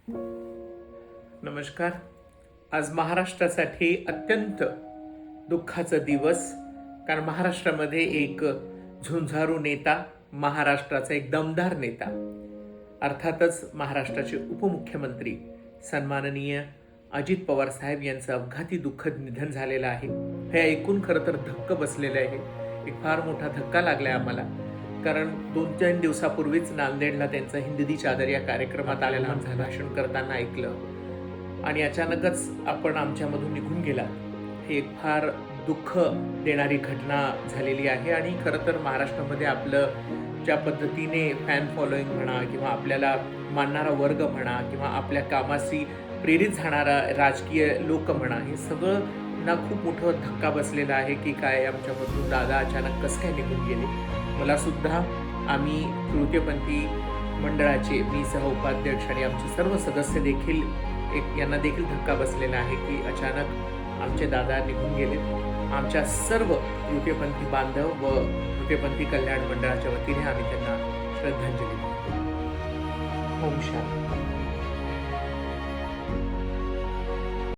नमस्कार. आज महाराष्ट्रासाठी अत्यंत दुःखाचा दिवस, कारण महाराष्ट्रामध्ये एक झुंजारू नेता, महाराष्ट्राचा एक दमदार नेता, अर्थातच महाराष्ट्राचे उपमुख्यमंत्री सन्माननीय अजित पवार साहेब यांचं अपघाती दुःखद निधन झालेलं आहे. हे ऐकून खरं तर धक्क बसलेलं आहे. एक फार मोठा धक्का लागलाय आम्हाला, कारण 2-3 दिवसापूर्वीच नांदेडला त्यांचा हिंदी चादर या कार्यक्रमात आलेला भाषण करताना ऐकलं आणि अचानकच आपण आमच्यामधून निघून गेला. हे एक फार दुःख देणारी घटना झालेली आहे. आणि खरं तर महाराष्ट्रामध्ये आपलं ज्या पद्धतीने फॅन फॉलोईंग म्हणा, किंवा आपल्याला मानणारा वर्ग म्हणा, किंवा आपल्या कामाशी प्रेरित झाणारा राजकीय लोक म्हणा, हे सगळं ना खूप मोठं धक्का बसलेला आहे की काय आमच्यामधून दादा अचानक कसं काय निघून गेले. मला सुद्धा, आम्ही तृतीयपंथी मंडळाचे, मी सह उपाध्यक्ष आणि आमचे सर्व सदस्य देखील यांना देखील धक्का बसलेला आहे की अचानक आमचे दादा निघून गेले. आमच्या सर्व तृतीयपंथी बांधव व तृतीयपंथी कल्याण मंडळाच्या वतीने आम्ही त्यांना श्रद्धांजली देतो. ओम शांती.